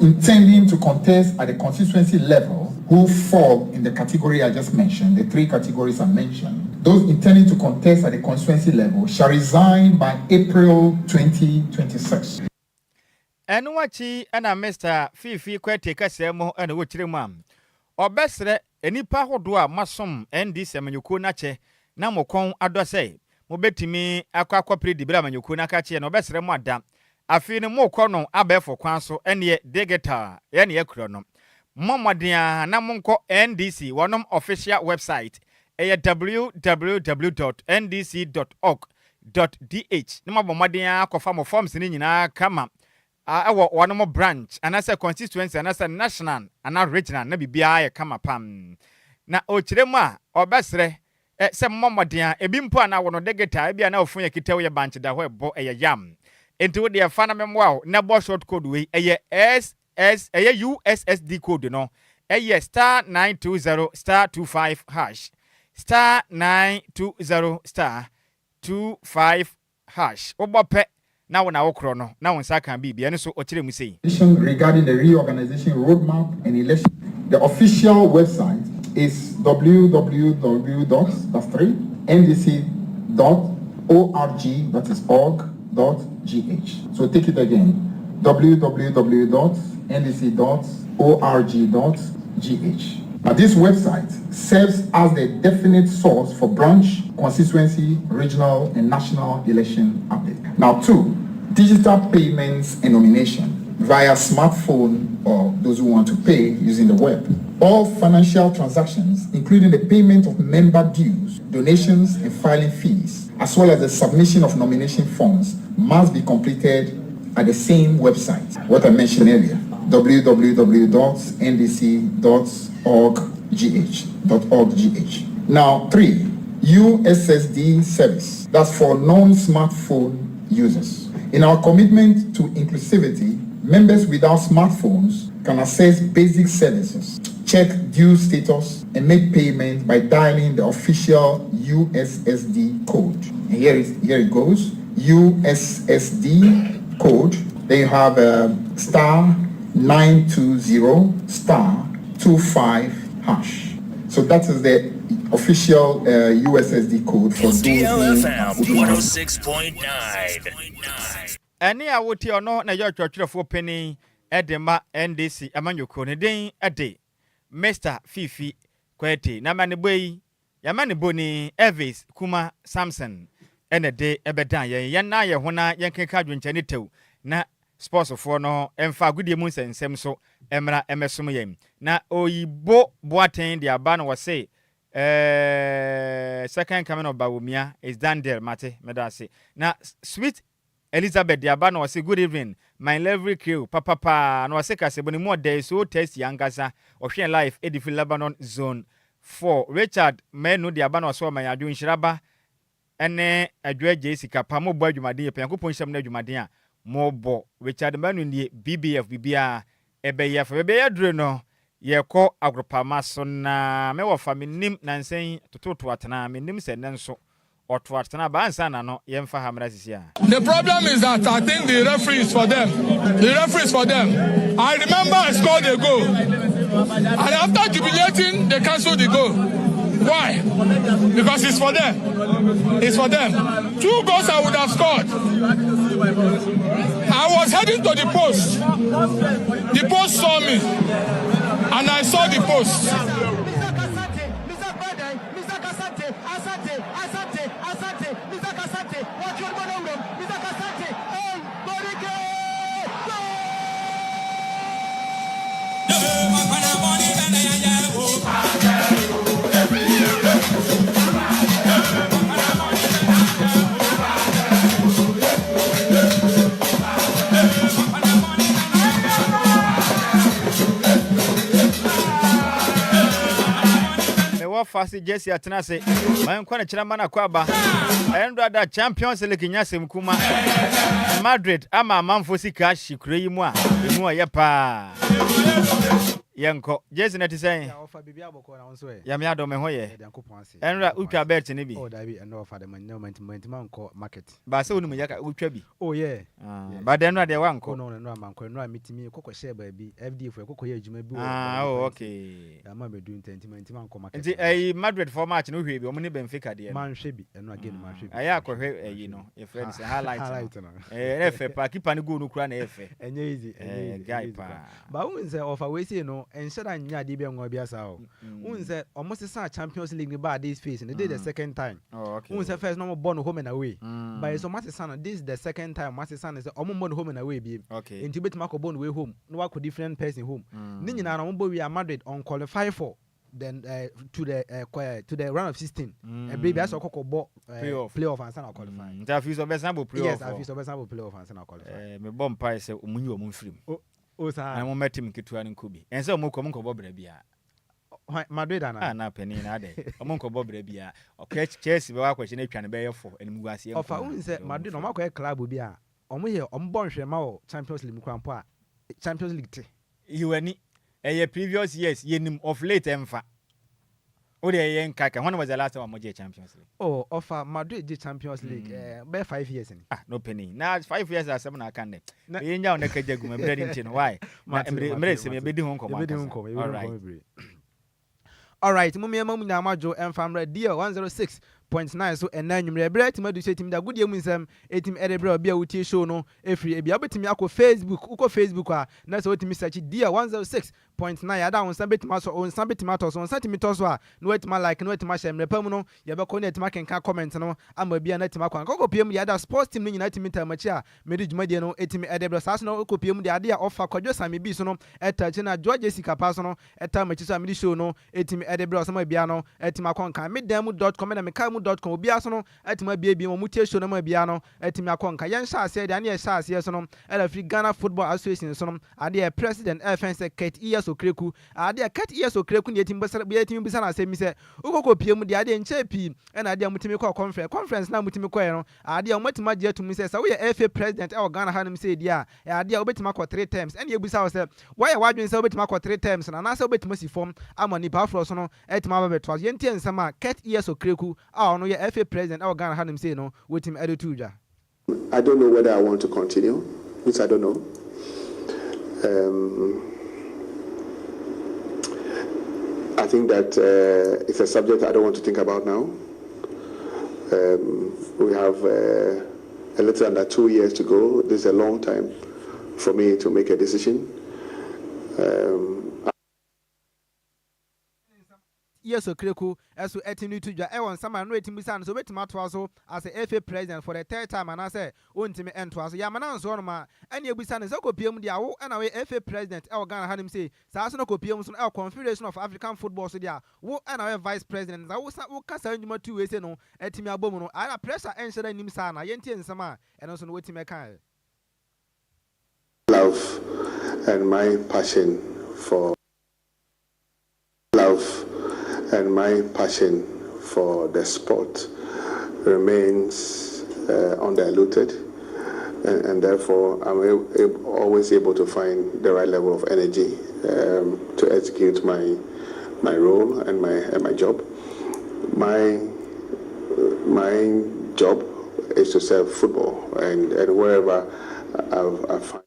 intending to contest at the constituency level who fall in the category I just mentioned, the 3 categories I mentioned, those intending to contest at the constituency level shall resign by April 2026. Enu wachi ana Mr. Fifi kwete kasemo ana wo kyerɛ mu am. Obesre enipa hodo a masom NDC amanyuko na che na mokon adɔsɛ mo betimi akɔakɔpre dibra amanyuko na ka che na obesre mo ada. Afi ne mo kɔ no abɛfo kwan so ene digital ye ne yakuro no. Momoden na monko NDC wonom official website www.ndc.org.dh. Ne mabomoden akɔfa mo forms ni nyina kama. Ewo one more branch anasa constituency anasa national ana regional na bibia ye kama pam na o kyeremu a obesre se momoden a ebi mpo ana wo no digital bia na ofun ye kitawo ye banch da ho ebo ye yam enti wo de fa na memwa na bo short code we eye USSD code no eye star 920 star 25 hash star 920 star 25 hash obope na wona wokro no na won sa kan bibia ne so o kire mu sei regarding the reorganization roadmap and election. The official website is www.ndc.org.gh. So take it again, www.ndc.org.gh. Now this website serves as the definite source for branch, constituency, regional, and national election update. Now 2, digital payments and nomination via smartphone or those who want to pay using the web. All financial transactions, including the payment of member dues, donations, and filing fees, as well as the submission of nomination forms, must be completed at the same website, what I mentioned earlier, www.ndc.org.gh. Now 3, USSD service, that's for non-smartphone users. In our commitment to inclusivity, members without smartphones can access basic services, check due status, and make payment by dialing the official USSD code. And here it goes, USSD code. Then you have star 920 star 25 hash. So that is the official USSD code for DLFM 106.9. Any a woti ono na yo twotwerefo penny edema NDC amanyoko ne den ade Mr Fifi Kwete na mane boyi ya mane boni Elvis Kuma Samson ene de ebedan yen na ye hona yen kenka dwonchane tew na sports for no emfa gudie mu nsensem so emra emesom yen na oyibo boaten de aba no wose second coming of Bawumia is Dandel Mate medase na sweet Elizabeth Diabano was a good evening. My lovely crew, Papa, no was a casebony more days, so test Yangasa, Ocean Life, Edifil Lebanon Zone 4. Richard, Menu Diabano saw my Adjoa Nhyiraba, and Adjoa Agyei Sikapa, more boy Jumadia, Pianco Sam Jumadia, more bo. Richard Manu in the BBF, BBA, Ebeya for Ebeya Dreno, ye call Agropama, son, mewa family nim, Nancy, to Atana, nim said Nanso. The problem is that I think the referee is for them. The referee is for them. I remember I scored a goal. And after jubilating, they cancelled the goal. Why? Because it's for them. It's for them. 2 goals I would have scored. I was heading to the post. The post saw me. And I saw the post. Fast Jessy atenase man kwa na chirama na kwaba endo da Champions League nyase mkuma Madrid ama amamfo sika shikure yimu a emu a yepa yenko Jessy na tisai ya ofa bibia aboko na wonso e ya me adome ho ye yankopon ase enra utwa bet ne bi oh dabi endo ofa de man ko market ba se wonu yaka utwa bi oh yeah ba de enra de wanko no amanko enra mitimi kokko share ba bi FD for kokko ye adwuma bi oh okay ya ma be do man ko market nti Madrid for match no hwe bi omo ne Benfica de man hwe bi enra again man hwe bi aya ko hwe yi no your friend say highlight no efe pa keeper ne go no kura na efe enye easy guy pa ba unse ofa we say no enshada nya de bi enwa bi asa o unse almost say Champions League ba this phase and they the second time unse first no born home and away but so match sana this is the second time match sana say omo born home and away bi into betima ko born way home no wa ko different person home ni nyina na omo we Madrid on qualify for then to the round of 16 and baby as okoko playoff and sana qualify nta fi so be sample playoff yes I fi so be sample playoff and sana qualify me bomb pie say omunyi omun firim o sa na mo metim ketua ne nkubi ense omo ko mo bra bia Madrid ana na penny na de omo ko bra bia okay Chelsea be wa kwahye na twa ne be yefo animu wase ofa unse Madrid no makọ club bia omo here ombon hwema wo Champions League kwampo a Champions League te you any previous years yenim of late emfa o de yen kaka when was the last time Amoje Champions League? Oh, offer Madrid the Champions League be 5 years ni. No penny. Now 5 years as seven I can. We nya on kajegu me bread in why? Emre se me be di honko. All right. All right, mummy mamu na majo emfamra deal 106.9 so ena nwumre bre tima du setim da gudie mu nsem etim erebre obi a wutie show no efri ebia betimi akọ Facebook a na so otimi search deal 106.9 ada won betima so on betima to so on sentimi to so a no wetima like no wetima share mrepam no ye be ko na etima kenka comment no ama bia na etima kwan ko piem ya da sports team no nyina timi tamachi a medi dwumadie no etimi erebre so aso no ko piem de ade a offer Kwadwo Sammy bi so no etachi na Adjoa Agyei Sikapa so no etamachi so medi show no etimi erebre so ma bia no etima kon kan medam.com na mekamu.com obi aso no etima bia mo mutie show na ma bia no etimi akonka yen sha ase de ane ye sha ase so no Free Ghana Football Association so no ade president FNC Ket Okreku ade Ket Okreku ne etimi bisa na asemi se ukoko piem de ade nche pi na ade mutimi ko conference na mutimi ko no ade omatima je atum se we FA president e Ghana hanum se dia ade obetima ko 3 times ene ebisa se why wadwen se obetima ko 3 times na se obetima si form amani ba fro so no etima ba beto yentie nsama Ket Okreku no ye FA president e Ghana hanum se no wetim edetuja. I don't know whether I want to continue, which I don't know. I think that it's a subject I don't want to think about now. We have a little under 2 years to go. This is a long time for me to make a decision. Yes, Okreku, as we etinu to ja ewon sama no etimi san so betima to aso as a FA president for the third time and I say ontimi ento aso ya mana nso no ma ene ebisa ne zakopiem dia wo na we FA president e Ghana hanim say sa so no kopiem so Confederation of African Football so dia wo na we vice president za wo kasa nduma tu we say no etimi abom no ana pressure enhyera nim sa na yentie nsama eno so no wetimi kan. Love and my passion for the sport remains undiluted, and therefore I'm always able to find the right level of energy to execute my role and my job. My job is to serve football, and wherever I find.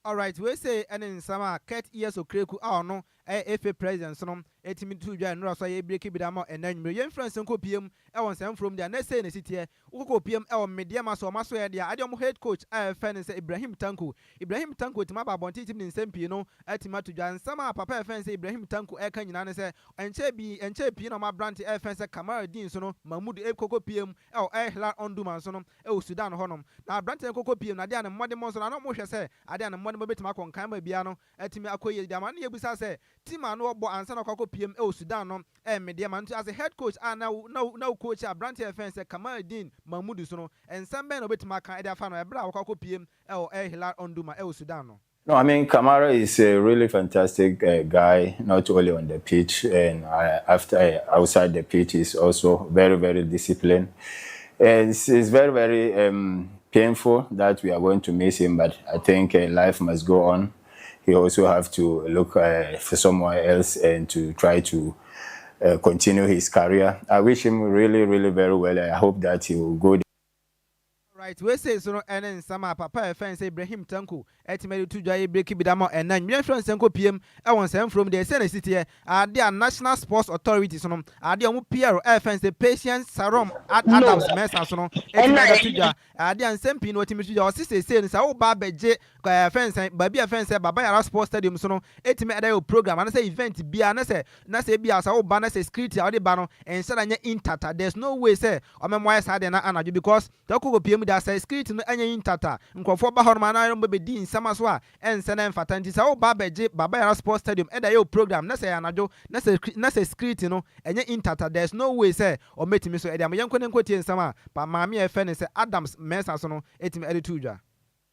All right, we say in summer Ket Okreku no FA president so etimi tu dwa nro so ye break bidama enanwure ye influence nko piem e won sem from there na say na sitie ukoko piem e won media maso ye dia ade mo head coach FNC Ibrahim Tanko tima ba bonti tim ni nsem pie no etima tu dwa nsama papa FNC Ibrahim Tanko e kan nyina ne se enche pie no ma brand FNC Kamaradin so no Mahmoud koko piem e hla onduma so no e Sudan honom na brand koko piem na dia ne mmode mo so na no mo hwe se ade ne mmode mo betima konkan ma bia no etimi akoye dia ma na yebusa se tima no bo ansa na koko PM Sudan no media man as a head coach now coach Branty FNC Kamaradin Mahmoud so no ensemble no betima kan e da fa no e bra koko PM Hilal Onduma Sudan no. No, I mean Kamara is a really fantastic guy, not only on the pitch and outside the pitch is also very, very disciplined. And it's very, very painful that we are going to miss him, but I think life must go on. He also have to look for somewhere else and to try to continue his career. I wish him really, really very well. I hope that he will go. Right, we say so no enen sama papa FNC Ibrahim Tanko etimeli tu dwa break bidama enan nwe friends nko piem e won sem from the sene city ade a National Sports Authority so no ade omu PR FNC Patience Sarom Adams Mesa so no etimeli tu dwa ade ansem pi no etimeli tu dwa osise sa wo ba beje FNC ba bia FNC baba yara sports stadium so no etime ade o program and say event bia na say bia sa wo ba na say security ade ba no enshara nya intata. There's no way say o memwa sa de na anaju because takoko piem da say security no anya intata nkofo ba hono na ayo be di nsama so a ense na mfata nti sa wo ba beje baba yara sports stadium eda yo program na say anajo na say security no anya intata. There's no way say o metimi so eda yenko ne nkotie nsama pa maami efe ne say Adams Mesa so no etimi ede tuja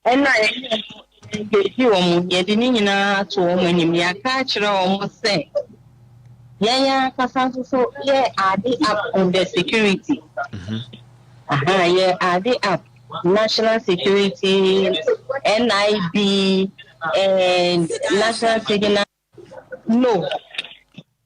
ena ye wo ye di ni nyina to wo anim ya ka kire wo say ya kasanso so ye ade up on the security yeah ade up national security, NIB, and national signal. No.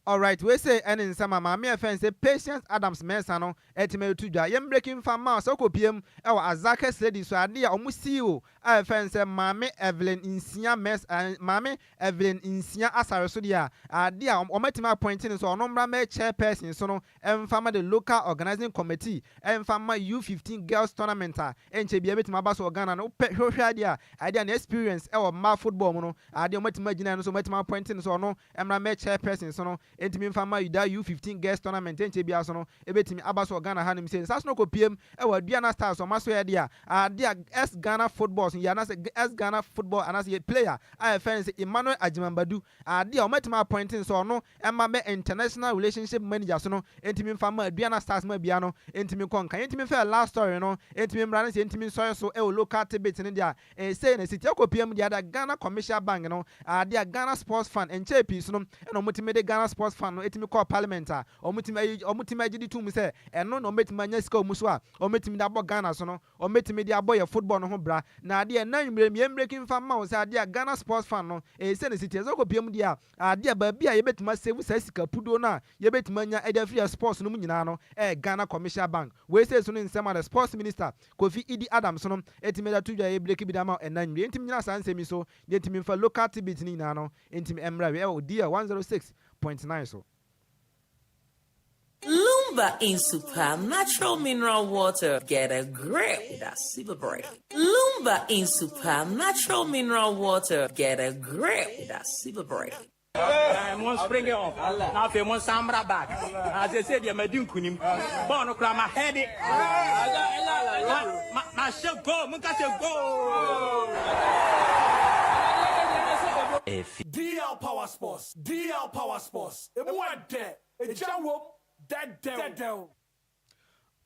All right, we say and in some mammy offense Patience Adams Mensano etime to dwa yem breaking fan mouse okopiem e wa Azaka lady so ade a omusiwo offense Mame Evelyn Insia Mess and Mame Evelyn Insia asare so dia ade a ometima appointing so onomra me chairperson so no emfama the local organizing committee emfama U15 girls tournament enche bia betima ba so Ghana no hwehwe ade a ade na experience e wa ma football mu no ade ometima gina no so ometima appointing so no emra me chairperson so no entimi fama yuda U15 girls tournament enche bia so no ebetimi abaso Ghana hanim say sas no kopiem e wa Duana Stars o maso ye dia dia S Ghana football ya na say S Ghana football and as a player I fence Emmanuel Ajimambadu dia o metima appointing so no emma me international relationship manager so no entimi fama Duana Stars ma bia no entimi konka entimi fa last story no entimi mra na say entimi so so e local debate ne dia say na city kopiem dia da Ghana commercial bank no dia Ghana sports fund enche pi so no e no mutimi de Ghana sports fan no etimi call parliament omutima agidi tum say eno no metima nya sika omuso a ometimi da abo Ghana so no ometimi de abo ye football no ho bra na ade na nwrem breaking fan ma say ade Ghana sports fan no say na city zo kopiem dia ade ba bia ye betima save sa sika pudo na ye betima nya ede free sports no mu nyina no Ghana commercial bank we say so no nsema the sports minister Kofi Idi Adams no etimi da tudwa ye break bi da ma na nwrem entimi nyina sa nsemi so ye etimi fa local tibit ni na no entimi emra we o dia 106.9 so Lumba in Super Natural Mineral Water. Get a grip with that super break. Lumba in Super Natural Mineral Water. Get a grip with that super break. One spring it off. Now if you want Samra back, as I said, you're my dunkunim. Born to cry my head. My shall go, Munkase go. DL Power Sports. DL Power Sports. It went there. It jump. Dead.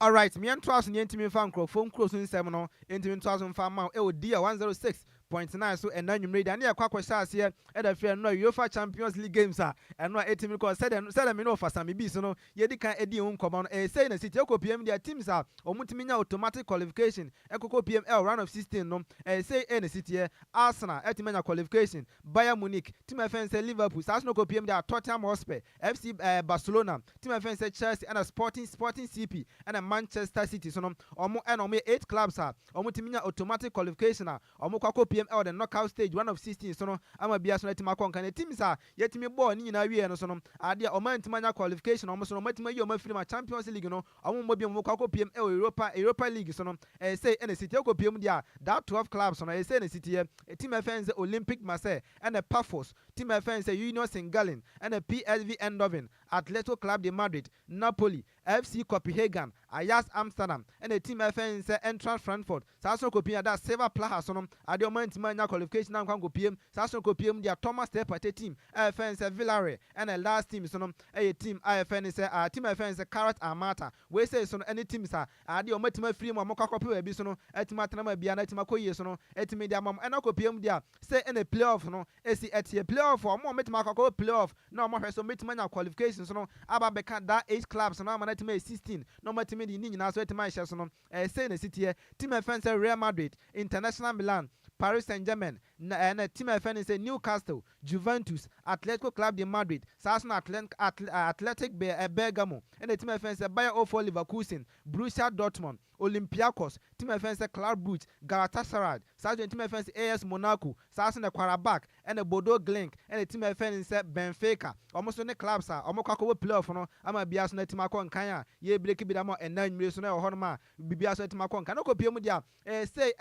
All right, me and Twas and Yentimi fan phone close in 7 no into 2000 fan mount e would dia 106.9 so and then you made any kwakwa here at a fair no UEFA Champions League games and no 18 because said me no for some be so no ye di kan edi un come on say na city ekopiem their teams are omutimi nya automatic qualification ekopiem round of 16 no say na city Arsenal etimanya qualification Bayern Munich team fn say Liverpool Arsenal kopiem their Tottenham Hotspur FC Barcelona team fn say Chelsea and Sporting CP and Manchester City so no omo 8 clubs omutimi nya automatic qualification omo kwakopiem the knockout stage 1 of 16 so no ama bia so etima konka na teams yetimi ball ni na wie no so no ade omo ntimanya qualification omo so no matima yi omo firi ma Champions League no omo mo bia mo kwakopiem Europa League so no say na City ekopiem dia that 12 clubs so no say na City team fans Olympic Marseille and Pafos team fans Union Saint-Gallen and PSV Eindhoven Atletico Club de Madrid Napoli FC Copenhagen Ajax Amsterdam and the team fans Eintracht Frankfurt Sasso kopiem that Silver Plaha so no ade omo ntimanya qualification and kopiem Sasso kopiem dia Thomas Partey team fans Villarreal and the last team so no team fans team fans Carrot Amata we say so no any teams ade omo tima free mo kwakopem bi so no etima tenama bia na etima koye so no etimi dia mam ena kopiem dia say in a playoff no esi etie playoff omo metima kwakop playoff na omo hweso metimanya qualification so no aba beka that 8 clubs no ama na etima 16 no matimi di ni nyina so etima hye so no say na City team fans Real Madrid International Milan Paris Saint-Germain and team fans Newcastle Juventus Atletico Club de Madrid Arsenal Athletic Bergamo and the team fans Bayer 04 Leverkusen Borussia Dortmund Olympiacos team fans Club Brugge Galatasaray Sergeant team fans AS Monaco Arsenal Qarabağ and the Bordeaux Glenk and the team fans Benfica almost on the clubs omo kwakwo playoff no ama bia so na team akon kan ye break bi da mo enna nwire so na honoma bibia so team akon kan no kopiem dia say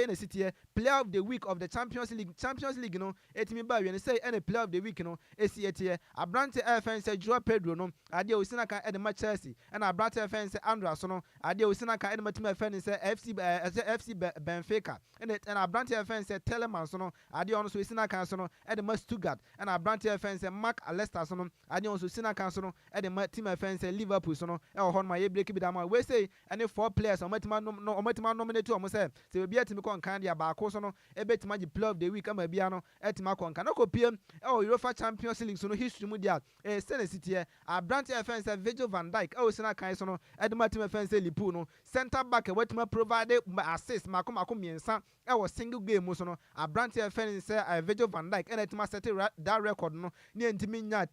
na City player of the week of the Champions League no etimi ba we say any player of the week no esi etie Abrante fans Joao Pedro no ade osina kan ede ma Chelsea and Abrante fans Andra so no ade osina kan ede ma team fans FC Benfica and Abrante fans Telemann so no ade ono so osina kan so no ede ma Stuttgart and Abrante fans Mark Alester so no ade ono so osina kan so no ede ma team fans Liverpool so no e ho ma ye break bi da ma we say any 4 players omatima nominate omo say we be atimi kon kan dia ba baako so no ebetima gi player of the week ama bia no etima konka no kopiem UEFA Champions League so no history mu dia Sene City Abrante defense Virgil van Dijk sena kan so no edema team defense Liverpool no center back wetima provide assist mako miensa single game so no Abrante defense Virgil van Dijk etima set that record no ne ntimi nya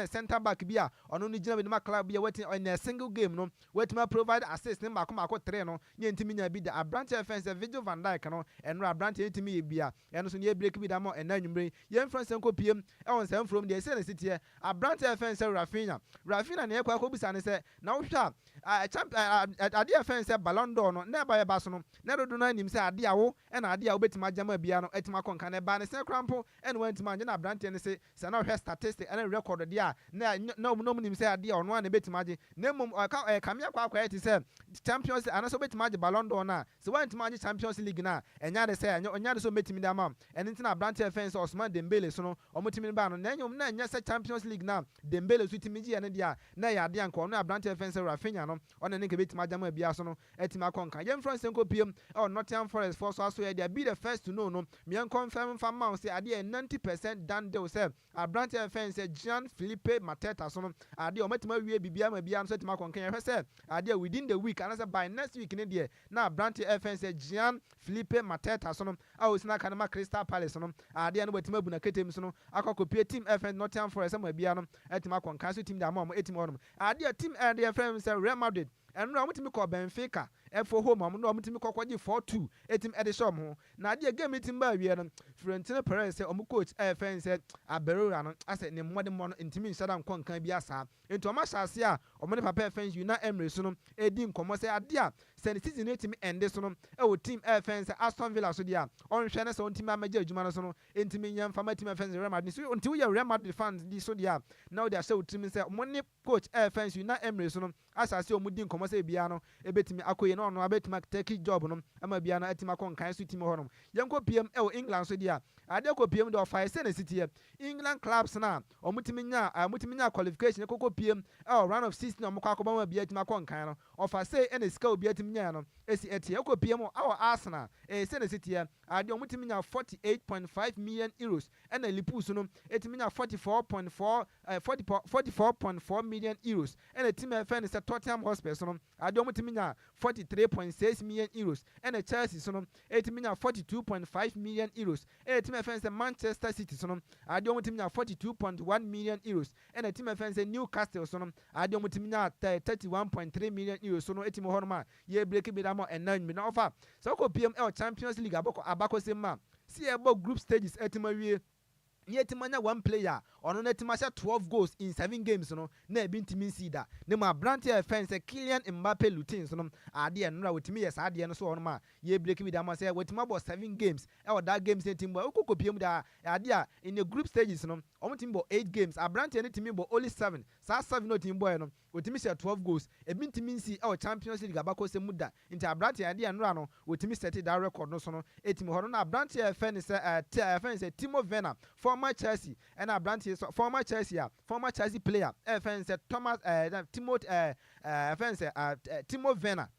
center back bia ono no gina be ma club bia wetin in a single game no wetima provide assist ne mako 3 no ne ntimi nya bi da Abrante defense Virgil van Dijk no enro Abrante ntimi bia eno so ne break bi da mo enanwumre yen france enko piem sem from the Sene City Abrante defense Rafinha ne ekwa bisa ne se na wo hwa ade defense Ballon d'Or no na ba ye ba so no na dodo na nim se ade awo na ade awo betima jama bia no etima konka ne ba ne se krampo ene wantima anje na Abrante ne se na hwe statistic ene record dia na no nim se ade awo no na betima je na mum kamia kwa eti se Champions ana so betima je Ballon d'Or na se wantima anje Champions League na enya de se enya de so metimi da ma ene ntina Abrante defense Ousmane Dembele so no omotimi ba no na enyom na enya se Champions League na Dembele so timi ji ene dia na ya ade anko no Abrante defense Rafinha no ona ne ke betima jama bia so no etima konka yem France enko piem Nottingham Forest for so they be the first to know no me confirm from man say ade 90% done deal say Abrante defense Jean-Philippe Mateta so no ade ometima wie bibia ma bia so etima konka ye say ade within the week and say by next week ne dia na Abrante defense Jean-Philippe Mateta so no sina kanama Crystal Palace no ade no betima bu na ketem so no akokopie team FM Nottingham Forest ma bia no etima konka so team da ma etima no ade team FM say Real Madrid and no mutimi ko Benfica for home no mutimi ko kwaji 4-2 etim edishom ho na ade game meeting ba wie no Florentino Perez say coach FN say Aberora no ase ne mmode mo no ntimi nshada nkonkan bi asa ento ma hyase a omode papa FN Una Emery so no edi nkomo say ade a Sene City no etimi ende so no team FN say Aston Villa so dia onhwe na so ntimi amaje adwuma no so no ntimi nyam fama team FN Real Madrid so until we Real Madrid fans di so dia now they say utimi say money coach FN Una Emery so no asase omudi nkomo say bia no ebetimi akoye no no abetimi take job no ama bia no etima konkan so team ho no yenko PM England so dia ade ko PM do fa Sene City England clubs na omutimi nya qualification ko PM round of 16 no mko akobama bia etima konkan no ofa say ene ska obi etim nya no esi etie ko PM Arsenal Sene City ade omutimi nya 48.5 million euros ena Liverpool so no etimi nya 44.4 million euros ena team FN say Tottenham Hotspur so no ade omutimi nya 43.6 million euros ena Chelsea so no etimi nya 42.5 million euros ena team FN say Manchester City so no ade omutimi nya 42.1 million euros ena team FN say Newcastle so no ade omutimi nya 31.3 million euros so no etimi ho no ma ye break bi da mo enan mi na ofa so ko PM Champions League abako sema see about group stages etima wie Yetimanya one player ono netimasha 12 goals in 7 games no na ebintimi sida ne ma Abrante defense Kylian Mbappe Lutin so no ade enra wetimi yes ade no so ono ma ye break bi da ma say wetima bo 7 games that games team bo okokopiem da ade a in the group stages no omo team bo 8 games Abrante ne team bo only 7 sa 7 no team boy no wetimi share 12 goals ebintimi si Champions League abako se muda nti Abrante ade enra no wetimi set that record no so no etimi ho no na Abrante defense Timo Werner former Chelsea and Abrante former Chelsea player FN said Thomas Timo Werner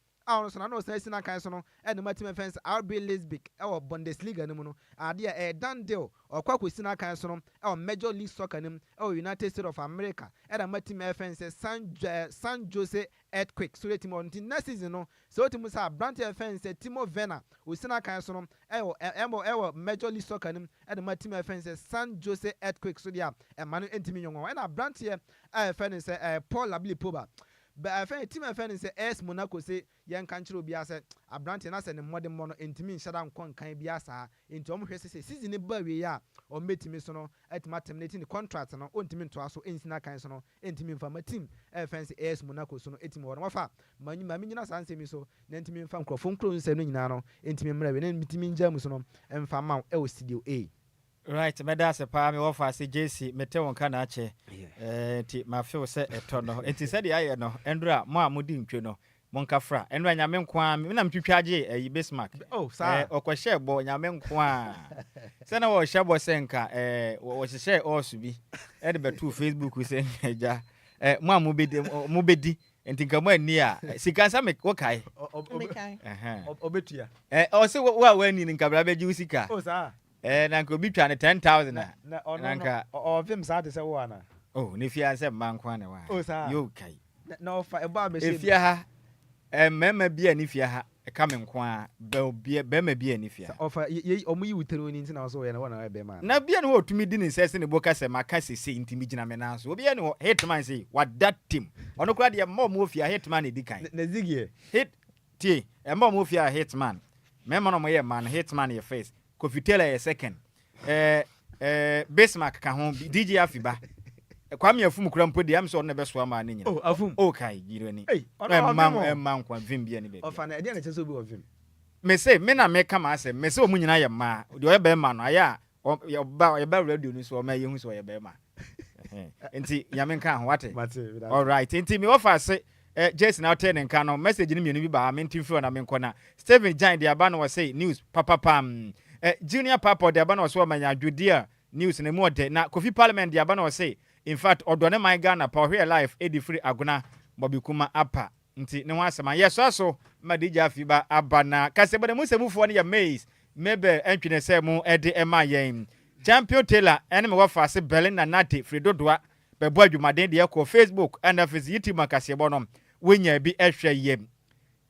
so no say na kan so no and my team fans RB Leipzig Bundesliga no no ade done deal kwakwesi na kan so no Major League Soccer nim United States of America and my team fans San Jose Earthquake so the team on next season no so team say Abrante fans Timo Werner we see na kan so no Major League Soccer nim and my team fans San Jose Earthquake so dia man entimi nyongo and Abrante fans Paul Labili Poba but I find team FN say S Monaco say yan kanchiro bia say Abrante na say ne modern mono entimi nshada nkon kan bia sa enti omo hwese say season ne ba we ya o metimi so no etima terminating the contract no ontimi nto aso ensina kan so no entimi mfa ma team FN say S Monaco so no etimi wo no fa mami nyina sanse mi so na entimi mfa nkrofo nkro nse no nyina no entimi mra we na mitimi njam so no emfa ma e o studio A. Right, medase pa me wofa se Jessy mete won kana ache ti ma feel se eto no enti se de aye no endura mo amudi ntwe no monkafra endura nyame nko a me na mtwitwa age Bismarck okwahye bo nyame nko a se na wo hye bo senka wo hye osu bi e de betu Facebook se nja mo amubedi enti nkamo ani a sika sa me wokai obetua o se wa wani ni nkabra beji usika o sa na nka obi twa ne 10,000 na nka o vim sa de se wo ana ne fia se man kwa na wa yo kai na ofa eba be she fia ha mema bia ni fia ha ka me nkwa be ma bia ni fia ofa ye omu yi wutero ni ntina so ye na wona be ma na bia ne wo tumi di ni sese ne boka se maka sese intimi gina me na so obi ye ne hitman say what that team ono kura de mom wo fia hitman e di kan na zigie hit tie mom wo fia hitman mema no mo ye man hitman ye face Kofitela ye second Bismarck ka ho DJ Afiba kwame afum kura mpo de am so na be so ama anya afum kai giro ni man kwa vim bia ni be ofa na de na cheso bi o vim me say me na me kama ase me say omu nyina ye ma de o ye be ma no aya ye ba radio ni so o ma ye hu so ye be ma enti ya me nka ho wate all right enti me offer say Jessy now turn nka no message ni me bi ba me ntim fi na me nkona Steven Jan de aba no say news papa pam Junior Papa de aba no so manya adwodia news na mu de na Kofi Parliament de aba no say in fact odone my Ghana pa here life edi free aguna bobikuma apa nti ne ho asema yeso ma DJ Afiba abana kase bode musemufo ne ya maze mebe entwene se mu ede ema yen champion Taylor ene me wafa se Berlin na Nate Fredodoa bebo adwumaden de ko Facebook and afis YouTube kase bono wenya bi ehwe yem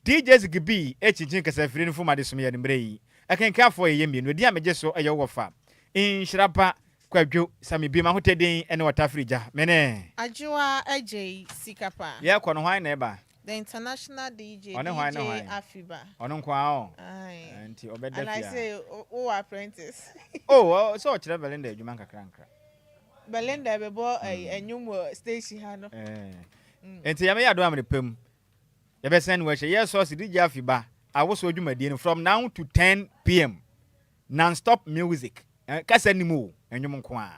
DJ Zigibi echinjin kase free no fuma de som ye nimrei akenka fo ye mienu di ameje so eye wofa Nhyiraba Kwadwo Sammy bi ma hoteden ene watafrija mene Adjoa Agyei Sikapa ya ko no hwan na eba the international DJ Afiba ono kwa o anti obeda and I say apprentice so chira Belinda adwuma nkakranka Belinda bebo enyum station ha no enti ya me ya do amre pam ya be send we hye yes so DJ Afiba awoso adwumadie from now to 10 p.m. non-stop music kasa nimu enyum nko a